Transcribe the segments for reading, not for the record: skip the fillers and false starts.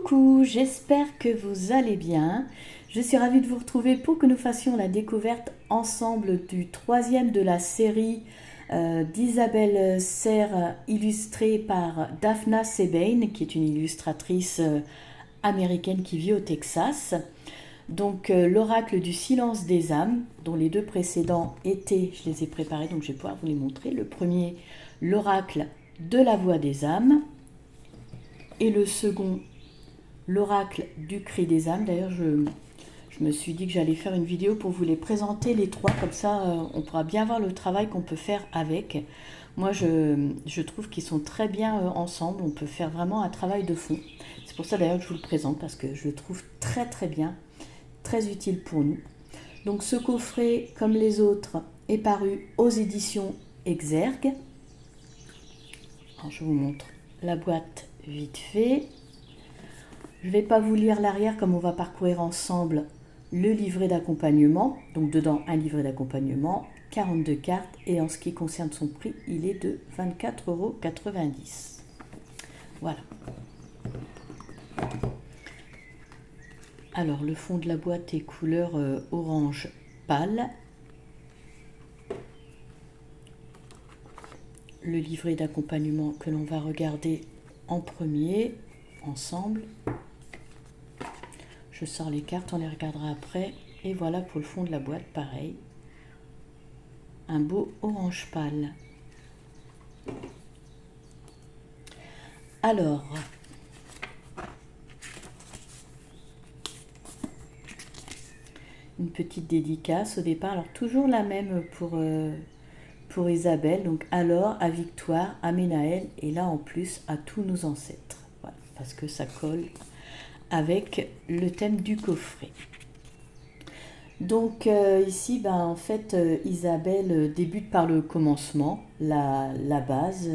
Coucou, j'espère que vous allez bien. Je suis ravie de vous retrouver pour que nous fassions la découverte ensemble du troisième de la série d'Isabelle Serre, illustrée par Daphna Sebein, qui est une illustratrice américaine qui vit au Texas. Donc l'oracle du silence des âmes, dont les deux précédents étaient, je les ai préparés, donc je vais pouvoir vous les montrer. Le premier, l'oracle de la voix des âmes, et le second, l'oracle du cri des âmes. D'ailleurs, je me suis dit que j'allais faire une vidéo pour vous les présenter les trois, comme ça on pourra bien voir le travail qu'on peut faire avec. Moi, je trouve qu'ils sont très bien ensemble, on peut faire vraiment un travail de fond. C'est pour ça d'ailleurs que je vous le présente, parce que je le trouve très très bien, très utile pour nous. Donc ce coffret, comme les autres, est paru aux éditions Exergue. Alors, je vous montre la boîte vite fait. Je ne vais pas vous lire l'arrière comme on va parcourir ensemble le livret d'accompagnement. Donc dedans un livret d'accompagnement, 42 cartes, et en ce qui concerne son prix, il est de 24,90 €. Voilà. Alors le fond de la boîte est couleur orange pâle. Le livret d'accompagnement que l'on va regarder en premier ensemble. Je sors les cartes, on les regardera après. Et voilà pour le fond de la boîte, pareil. Un beau orange pâle. Alors, une petite dédicace au départ. Alors toujours la même pour Isabelle. Donc alors à Victoire, à Ménaël, et là en plus à tous nos ancêtres. Voilà, parce que ça colle avec le thème du coffret. Donc ici, en fait, Isabelle débute par le commencement, la base.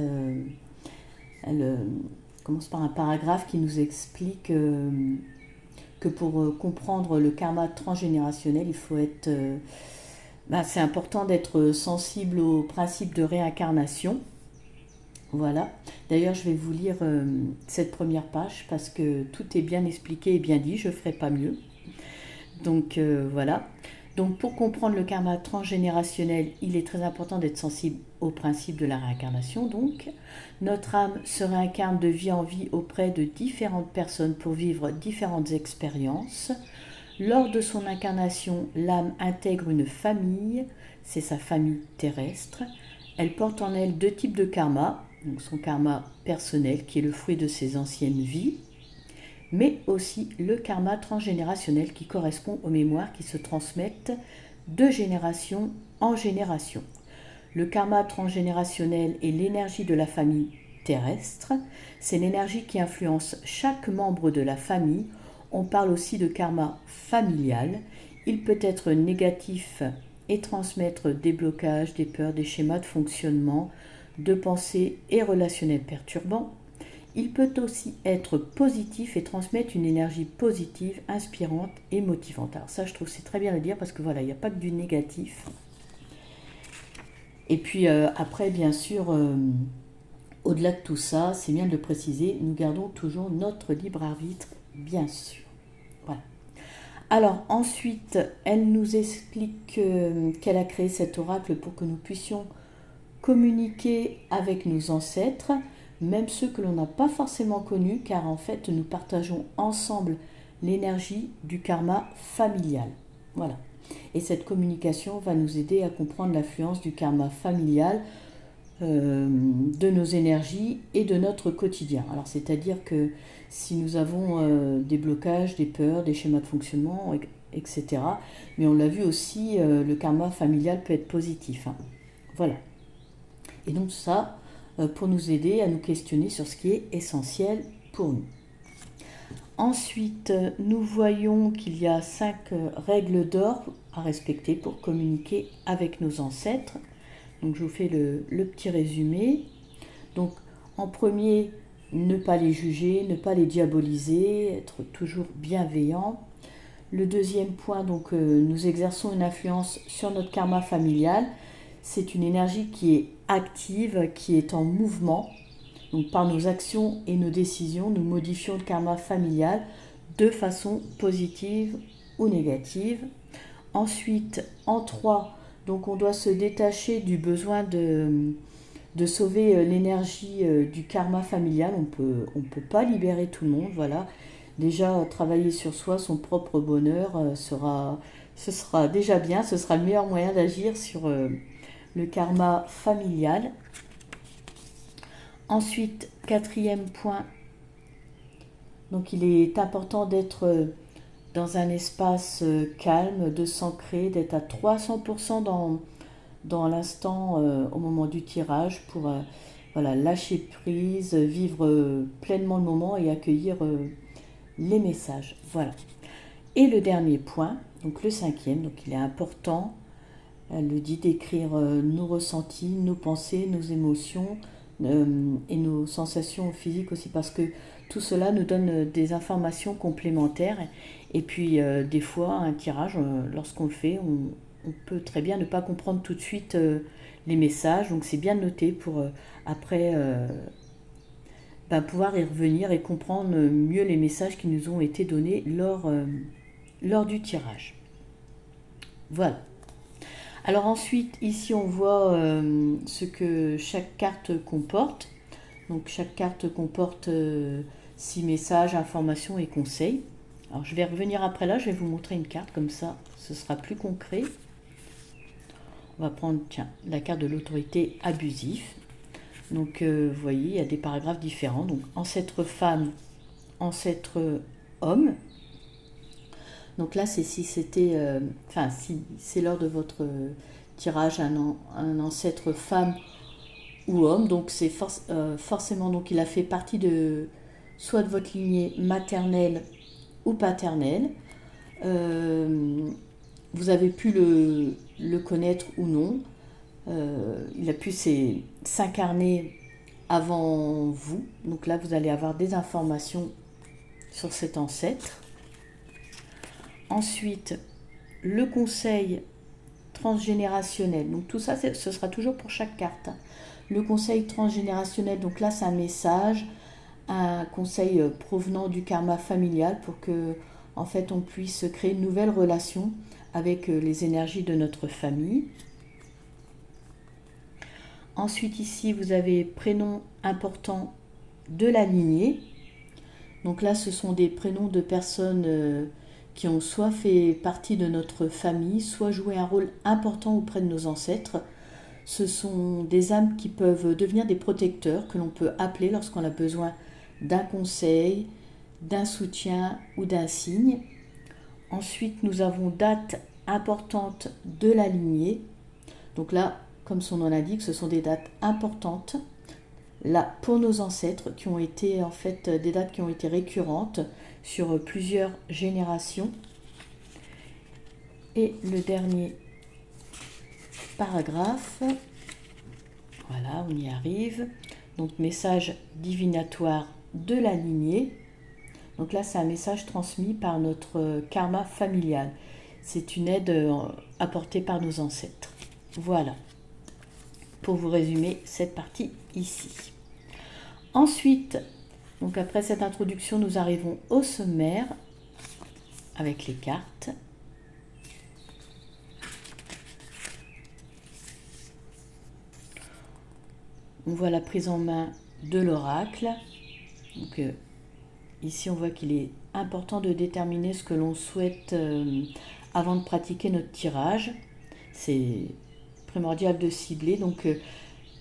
Elle commence par un paragraphe qui nous explique que pour comprendre le karma transgénérationnel, il faut être... c'est important d'être sensible au principe de réincarnation. Voilà. D'ailleurs, je vais vous lire cette première page parce que tout est bien expliqué et bien dit. Je ne ferai pas mieux. Donc voilà. Donc pour comprendre le karma transgénérationnel, il est très important d'être sensible au principe de la réincarnation. Donc notre âme se réincarne de vie en vie auprès de différentes personnes pour vivre différentes expériences. Lors de son incarnation, l'âme intègre une famille, c'est sa famille terrestre. Elle porte en elle deux types de karma. Donc son karma personnel qui est le fruit de ses anciennes vies, mais aussi le karma transgénérationnel qui correspond aux mémoires qui se transmettent de génération en génération. Le karma transgénérationnel est l'énergie de la famille terrestre, c'est l'énergie qui influence chaque membre de la famille. On parle aussi de karma familial, il peut être négatif et transmettre des blocages, des peurs, des schémas de fonctionnement, de pensée et relationnels perturbants. Il peut aussi être positif et transmettre une énergie positive, inspirante et motivante. Alors ça, je trouve que c'est très bien de le dire parce que voilà, il n'y a pas que du négatif. Et puis après, bien sûr, au-delà de tout ça, c'est bien de le préciser, nous gardons toujours notre libre arbitre, bien sûr. Voilà. Alors ensuite, elle nous explique qu'elle a créé cet oracle pour que nous puissions communiquer avec nos ancêtres, même ceux que l'on n'a pas forcément connus, car en fait nous partageons ensemble l'énergie du karma familial. Voilà. Et cette communication va nous aider à comprendre l'influence du karma familial de nos énergies et de notre quotidien. Alors c'est-à-dire que si nous avons des blocages, des peurs, des schémas de fonctionnement, etc., mais on l'a vu aussi, le karma familial peut être positif. Voilà. Et donc ça, pour nous aider à nous questionner sur ce qui est essentiel pour nous. Ensuite, nous voyons qu'il y a 5 règles d'or à respecter pour communiquer avec nos ancêtres. Donc je vous fais le petit résumé. Donc en premier, ne pas les juger, ne pas les diaboliser, être toujours bienveillant. Le deuxième point, donc nous exerçons une influence sur notre karma familial. C'est une énergie qui est active, qui est en mouvement. Donc par nos actions et nos décisions, nous modifions le karma familial de façon positive ou négative. Ensuite, en 3, donc on doit se détacher du besoin de sauver l'énergie du karma familial. On peut pas libérer tout le monde, voilà. Déjà, travailler sur soi, son propre bonheur, ce sera déjà bien, ce sera le meilleur moyen d'agir sur le karma familial. Ensuite, quatrième point, donc il est important d'être dans un espace calme, de s'ancrer, d'être à 300% dans l'instant au moment du tirage pour voilà, lâcher prise, vivre pleinement le moment et accueillir les messages. Voilà. Et le dernier point, donc le cinquième, donc il est important, elle le dit, d'écrire nos ressentis, nos pensées, nos émotions et nos sensations physiques aussi, parce que tout cela nous donne des informations complémentaires. Et puis des fois, un tirage, lorsqu'on le fait, on peut très bien ne pas comprendre tout de suite les messages. Donc c'est bien noté pour après pouvoir y revenir et comprendre mieux les messages qui nous ont été donnés lors du tirage. Voilà. Alors ensuite, ici on voit ce que chaque carte comporte. Donc chaque carte comporte 6 messages, informations et conseils. Alors je vais revenir après là, je vais vous montrer une carte comme ça, ce sera plus concret. On va prendre, tiens, la carte de l'autorité abusif. Donc vous voyez, il y a des paragraphes différents. Donc ancêtre femme, ancêtre homme. Donc là, c'est si c'était, si c'est lors de votre tirage un ancêtre femme ou homme, donc c'est forcément, donc il a fait partie de soit de votre lignée maternelle ou paternelle. Vous avez pu le connaître ou non. Il a pu s'incarner avant vous. Donc là, vous allez avoir des informations sur cet ancêtre. Ensuite, le conseil transgénérationnel. Donc tout ça, ce sera toujours pour chaque carte. Le conseil transgénérationnel, donc là, c'est un message, un conseil provenant du karma familial pour que, en fait, on puisse créer une nouvelle relation avec les énergies de notre famille. Ensuite, ici, vous avez prénom important de la lignée. Donc là, ce sont des prénoms de personnes qui ont soit fait partie de notre famille, soit joué un rôle important auprès de nos ancêtres. Ce sont des âmes qui peuvent devenir des protecteurs que l'on peut appeler lorsqu'on a besoin d'un conseil, d'un soutien ou d'un signe. Ensuite, nous avons date importante de la lignée. Donc là, comme son nom l'indique, ce sont des dates importantes là pour nos ancêtres qui ont été en fait des dates qui ont été récurrentes sur plusieurs générations. Et le dernier paragraphe, voilà, on y arrive. Donc message divinatoire de la lignée. Donc là, c'est un message transmis par notre karma familial. C'est une aide apportée par nos ancêtres. Voilà, pour vous résumer cette partie ici. Ensuite, donc après cette introduction, nous arrivons au sommaire avec les cartes. On voit la prise en main de l'oracle. Donc ici, on voit qu'il est important de déterminer ce que l'on souhaite avant de pratiquer notre tirage. C'est primordial de cibler. Donc,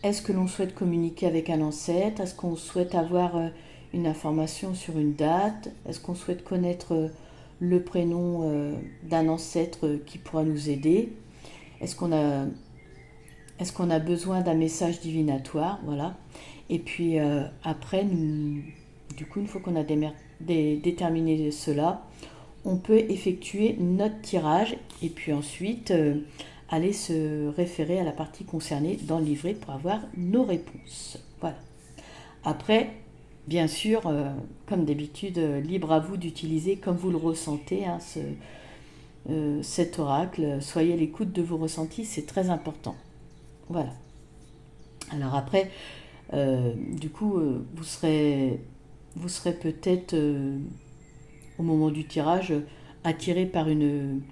est-ce que l'on souhaite communiquer avec un ancêtre? Est-ce qu'on souhaite avoir une information sur une date? Est-ce qu'on souhaite connaître le prénom d'un ancêtre qui pourra nous aider? Est-ce qu'on a besoin d'un message divinatoire? Voilà. Et puis après, du coup, une fois qu'on a déterminé cela, on peut effectuer notre tirage et puis ensuite aller se référer à la partie concernée dans le livret pour avoir nos réponses. Voilà. Après, bien sûr, comme d'habitude, libre à vous d'utiliser comme vous le ressentez cet oracle. Soyez à l'écoute de vos ressentis, c'est très important. Voilà. Alors après, Du coup, vous serez peut-être, au moment du tirage, attiré par une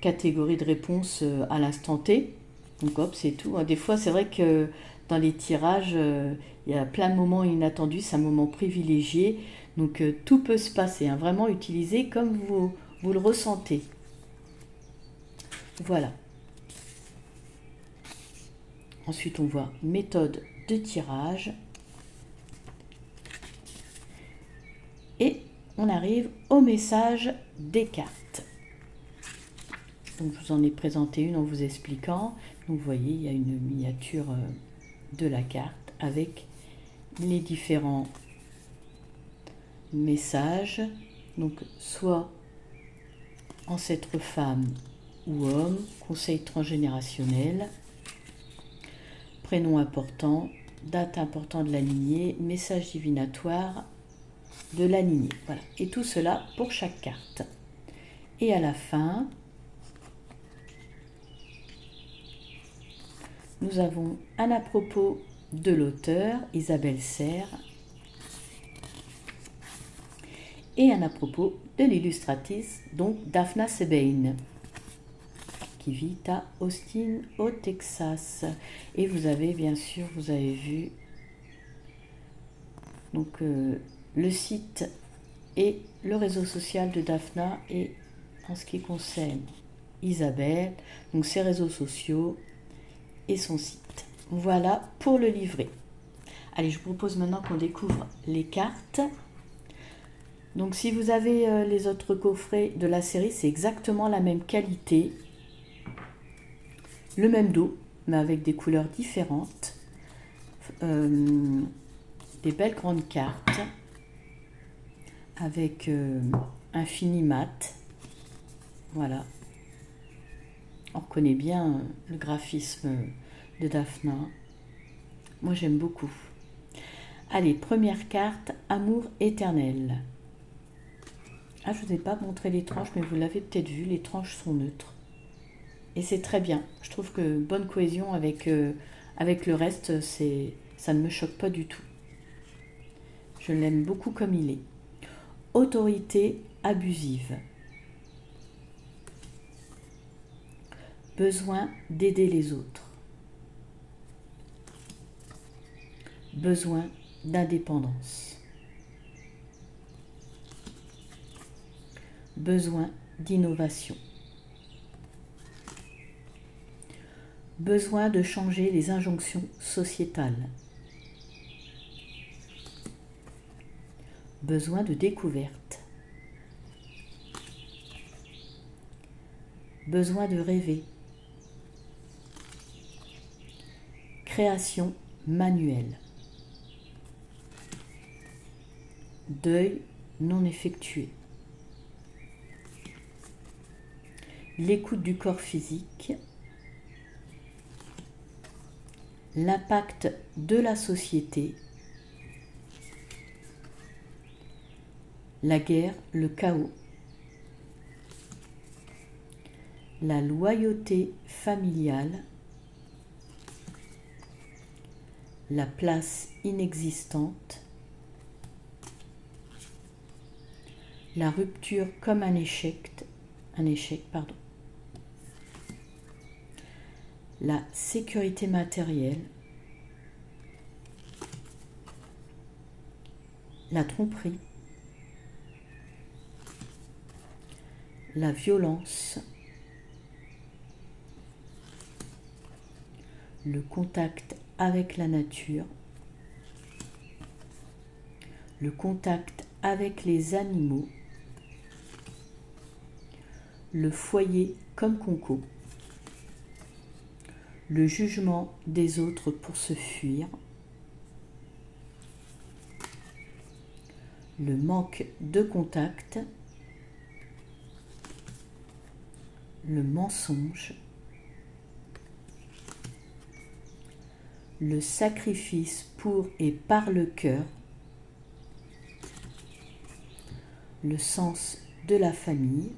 catégorie de réponses à l'instant T. Donc hop, c'est tout. Des fois, c'est vrai que dans les tirages, il y a plein de moments inattendus, c'est un moment privilégié. Donc tout peut se passer, hein. Vraiment utilisé comme vous le ressentez. Voilà. Ensuite, on voit méthode de tirage. Et on arrive au message des cartes. Donc, je vous en ai présenté une en vous expliquant. Donc, vous voyez, il y a une miniature de la carte avec les différents messages. Donc, soit ancêtre femme ou homme, conseil transgénérationnel, prénom important, date importante de la lignée, message divinatoire de la lignée. Voilà. Et tout cela pour chaque carte. Et à la fin, nous avons un à propos de l'auteur, Isabelle Serre, et un à propos de l'illustratrice, donc Daphna Sebein, qui vit à Austin, au Texas. Et vous avez, bien sûr, vous avez vu donc, le site et le réseau social de Daphna, et en ce qui concerne Isabelle, donc ses réseaux sociaux et son site. Voilà pour le livret. Allez, je vous propose maintenant qu'on découvre les cartes. Donc si vous avez les autres coffrets de la série, c'est exactement la même qualité, le même dos, mais avec des couleurs différentes. Des belles grandes cartes avec un fini mat. Voilà. On reconnaît bien le graphisme de Daphna. Moi, j'aime beaucoup. Allez, première carte, amour éternel. Ah, je ne vous ai pas montré les tranches, mais vous l'avez peut-être vu, les tranches sont neutres. Et c'est très bien. Je trouve que bonne cohésion avec le reste, ça ne me choque pas du tout. Je l'aime beaucoup comme il est. Autorité abusive. Besoin d'aider les autres. Besoin d'indépendance. Besoin d'innovation. Besoin de changer les injonctions sociétales. Besoin de découverte. Besoin de rêver. Création manuelle. Deuil non effectué. L'écoute du corps physique. L'impact de la société. La guerre, le chaos. La loyauté familiale. La place inexistante. La rupture comme un échec, pardon. La sécurité matérielle. La tromperie. La violence. Le contact avec la nature. Le contact avec les animaux. Le foyer comme conco. Le jugement des autres pour se fuir. Le manque de contact. Le mensonge. Le sacrifice pour et par le cœur. Le sens de la famille.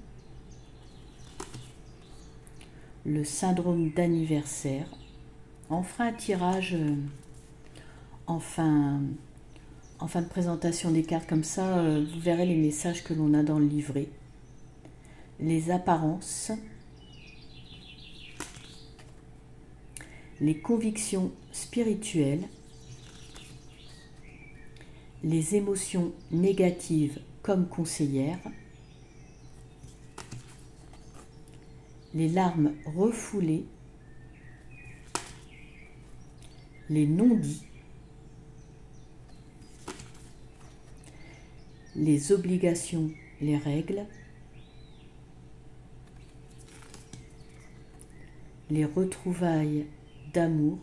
Le syndrome d'anniversaire. On fera un tirage en fin de présentation des cartes comme ça, vous verrez les messages que l'on a dans le livret. Les apparences, les convictions spirituelles, les émotions négatives comme conseillères, les larmes refoulées, les non-dits, les obligations, les règles, les retrouvailles d'amour,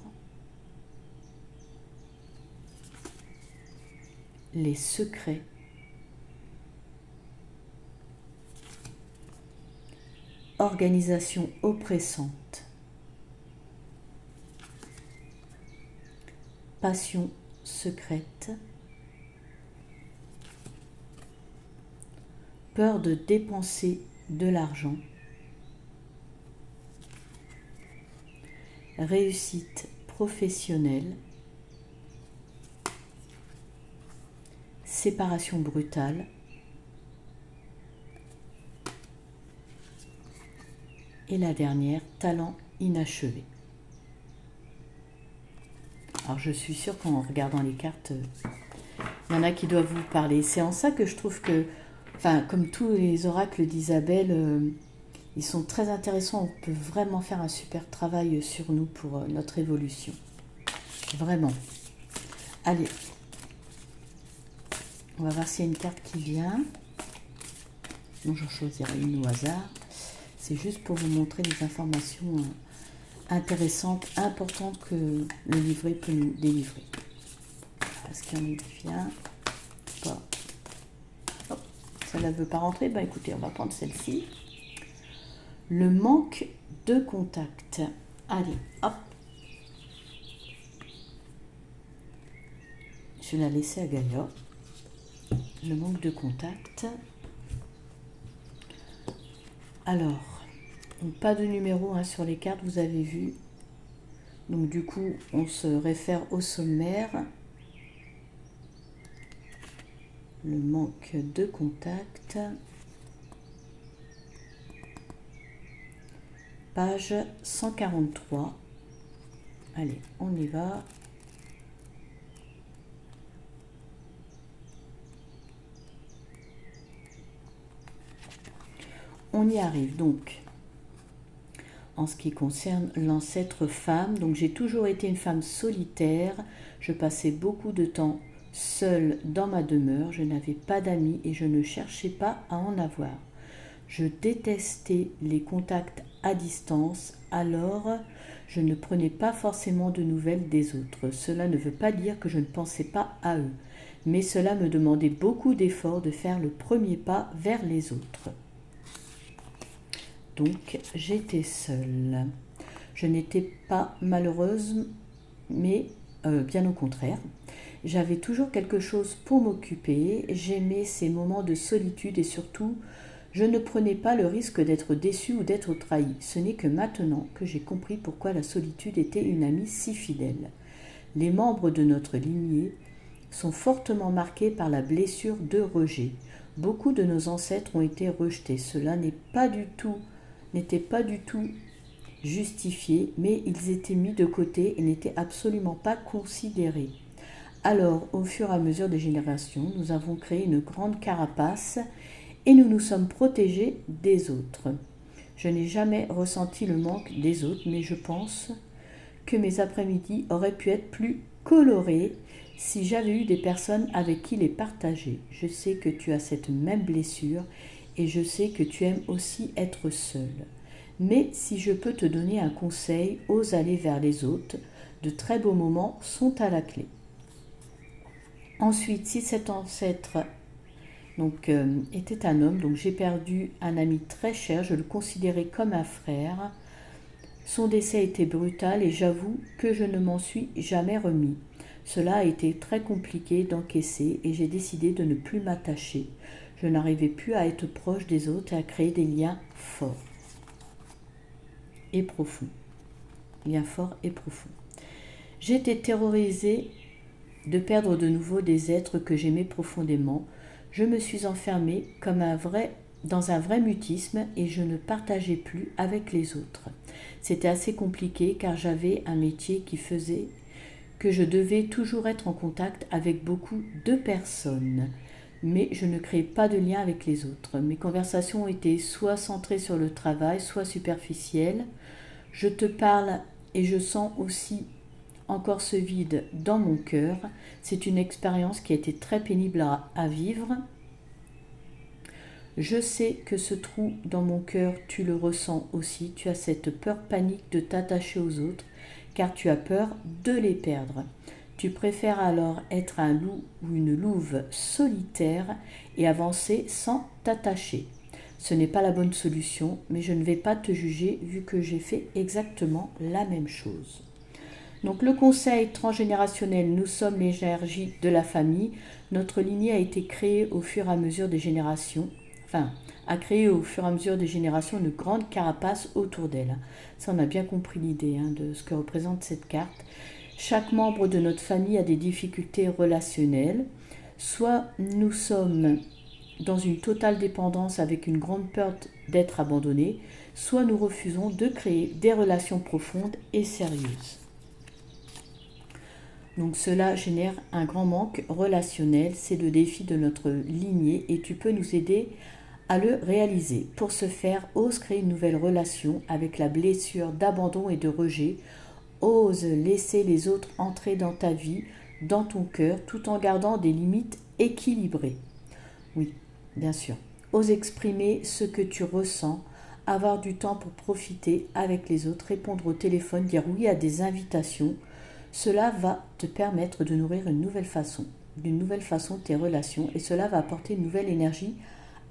les secrets, organisation oppressante, passion secrète, peur de dépenser de l'argent, réussite professionnelle, séparation brutale, et la dernière, talent inachevé. Alors je suis sûre qu'en regardant les cartes, il y en a qui doivent vous parler. C'est en ça que je trouve que, enfin, comme tous les oracles d'Isabelle, ils sont très intéressants. On peut vraiment faire un super travail sur nous pour notre évolution. Vraiment. Allez. On va voir s'il y a une carte qui vient. Non, j'en choisirai une au hasard. C'est juste pour vous montrer des informations intéressantes, importantes que le livret peut nous délivrer. Est-ce qu'il y en a qui vient? Pas. Hop, celle-là ne veut pas rentrer. Ben écoutez, on va prendre celle-ci. Le manque de contact. Allez, hop. Je vais la laisser à Gaïa. Le manque de contact. Alors, donc pas de numéro sur les cartes, vous avez vu. Donc du coup, on se réfère au sommaire. Le manque de contact. Page 143. Allez, on y va. On y arrive donc. En ce qui concerne l'ancêtre femme, donc j'ai toujours été une femme solitaire. Je passais beaucoup de temps seule dans ma demeure. Je n'avais pas d'amis et je ne cherchais pas à en avoir. Je détestais les contacts à distance, alors je ne prenais pas forcément de nouvelles des autres. Cela ne veut pas dire que je ne pensais pas à eux, mais cela me demandait beaucoup d'efforts de faire le premier pas vers les autres. Donc j'étais seule. Je n'étais pas malheureuse, mais bien au contraire. J'avais toujours quelque chose pour m'occuper. J'aimais ces moments de solitude et surtout, je ne prenais pas le risque d'être déçue ou d'être trahie. Ce n'est que maintenant que j'ai compris pourquoi la solitude était une amie si fidèle. Les membres de notre lignée sont fortement marqués par la blessure de rejet. Beaucoup de nos ancêtres ont été rejetés. Cela n'était pas du tout justifié, mais ils étaient mis de côté et n'étaient absolument pas considérés. Alors, au fur et à mesure des générations, nous avons créé une grande carapace et nous nous sommes protégés des autres. Je n'ai jamais ressenti le manque des autres, mais je pense que mes après-midi auraient pu être plus colorés si j'avais eu des personnes avec qui les partager. Je sais que tu as cette même blessure et je sais que tu aimes aussi être seul. Mais si je peux te donner un conseil, ose aller vers les autres. De très beaux moments sont à la clé. Ensuite, si cet ancêtre était un homme, donc j'ai perdu un ami très cher, je le considérais comme un frère. Son décès était brutal et j'avoue que je ne m'en suis jamais remis. Cela a été très compliqué d'encaisser et j'ai décidé de ne plus m'attacher. Je n'arrivais plus à être proche des autres et à créer des liens forts et profonds. Liens forts et profonds. J'étais terrorisée de perdre de nouveau des êtres que j'aimais profondément. Je me suis enfermée comme dans un vrai mutisme et je ne partageais plus avec les autres. C'était assez compliqué car j'avais un métier qui faisait que je devais toujours être en contact avec beaucoup de personnes. Mais je ne créais pas de lien avec les autres. Mes conversations étaient soit centrées sur le travail, soit superficielles. Je te parle et je sens aussi encore ce vide dans mon cœur. C'est une expérience qui a été très pénible à vivre. Je sais que ce trou dans mon cœur, tu le ressens aussi. Tu as cette peur panique de t'attacher aux autres, car tu as peur de les perdre. Tu préfères alors être un loup ou une louve solitaire et avancer sans t'attacher. Ce n'est pas la bonne solution, mais je ne vais pas te juger vu que j'ai fait exactement la même chose. Donc le conseil transgénérationnel, nous sommes l'énergie de la famille. Notre lignée a été créée au fur et à mesure des générations. A créé au fur et à mesure des générations une grande carapace autour d'elle. Ça, on a bien compris l'idée de ce que représente cette carte. Chaque membre de notre famille a des difficultés relationnelles. Soit nous sommes dans une totale dépendance avec une grande peur d'être abandonnés, soit nous refusons de créer des relations profondes et sérieuses. Donc cela génère un grand manque relationnel, c'est le défi de notre lignée et tu peux nous aider à le réaliser. Pour ce faire, ose créer une nouvelle relation avec la blessure d'abandon et de rejet. Ose laisser les autres entrer dans ta vie, dans ton cœur, tout en gardant des limites équilibrées. Oui, bien sûr. Ose exprimer ce que tu ressens, avoir du temps pour profiter avec les autres, répondre au téléphone, dire oui à des invitations. Cela va te permettre de nourrir d'une nouvelle façon tes relations et cela va apporter une nouvelle énergie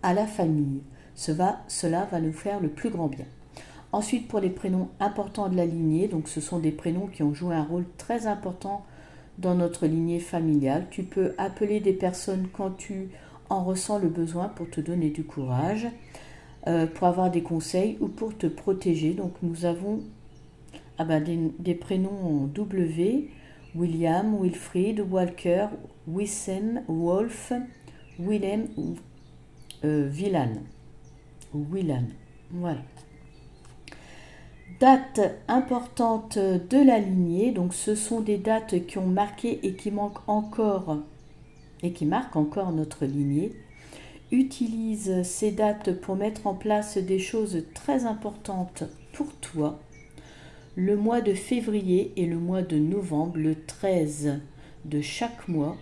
à la famille. Cela va nous faire le plus grand bien. Ensuite, pour les prénoms importants de la lignée, donc ce sont des prénoms qui ont joué un rôle très important dans notre lignée familiale. Tu peux appeler des personnes quand tu en ressens le besoin pour te donner du courage, pour avoir des conseils ou pour te protéger. Donc nous avons des prénoms en W, William, Wilfried, Walker, Wissem, Wolf, Willem ou Willan. Voilà. Dates importantes de la lignée, donc ce sont des dates qui ont marqué et qui marquent encore notre lignée. Utilise ces dates pour mettre en place des choses très importantes pour toi. Le mois de février et le mois de novembre, le 13 de chaque mois,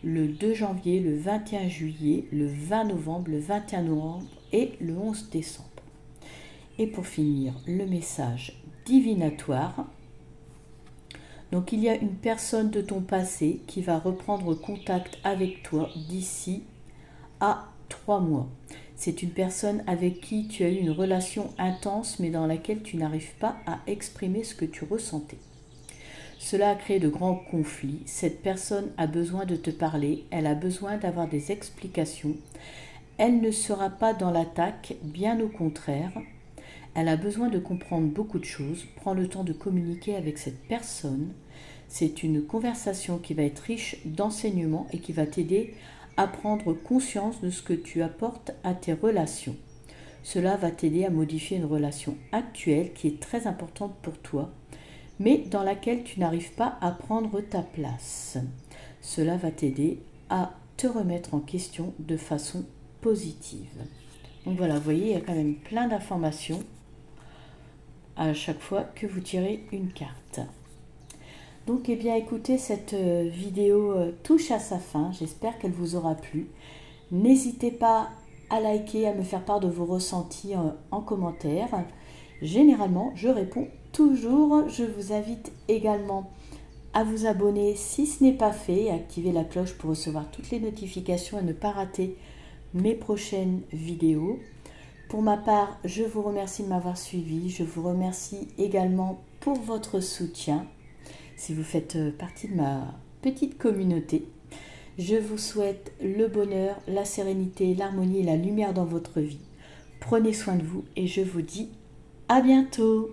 le 2 janvier, le 21 juillet, le 20 novembre, le 21 novembre et le 11 décembre. Et pour finir, le message divinatoire. Donc il y a une personne de ton passé qui va reprendre contact avec toi d'ici à 3 mois. C'est une personne avec qui tu as eu une relation intense mais dans laquelle tu n'arrives pas à exprimer ce que tu ressentais. Cela a créé de grands conflits. Cette personne a besoin de te parler, elle a besoin d'avoir des explications. Elle ne sera pas dans l'attaque, bien au contraire. Elle a besoin de comprendre beaucoup de choses. Prends le temps de communiquer avec cette personne. C'est une conversation qui va être riche d'enseignements et qui va t'aider à prendre conscience de ce que tu apportes à tes relations. Cela va t'aider à modifier une relation actuelle qui est très importante pour toi, mais dans laquelle tu n'arrives pas à prendre ta place. Cela va t'aider à te remettre en question de façon positive. Donc voilà, vous voyez, il y a quand même plein d'informations à chaque fois que vous tirez une carte. Donc, écoutez, cette vidéo touche à sa fin. J'espère qu'elle vous aura plu. N'hésitez pas à liker, à me faire part de vos ressentis en commentaire. Généralement, je réponds toujours. Je vous invite également à vous abonner si ce n'est pas fait et à activer la cloche pour recevoir toutes les notifications et ne pas rater mes prochaines vidéos. Pour ma part, je vous remercie de m'avoir suivi. Je vous remercie également pour votre soutien. Si vous faites partie de ma petite communauté, je vous souhaite le bonheur, la sérénité, l'harmonie et la lumière dans votre vie. Prenez soin de vous et je vous dis à bientôt.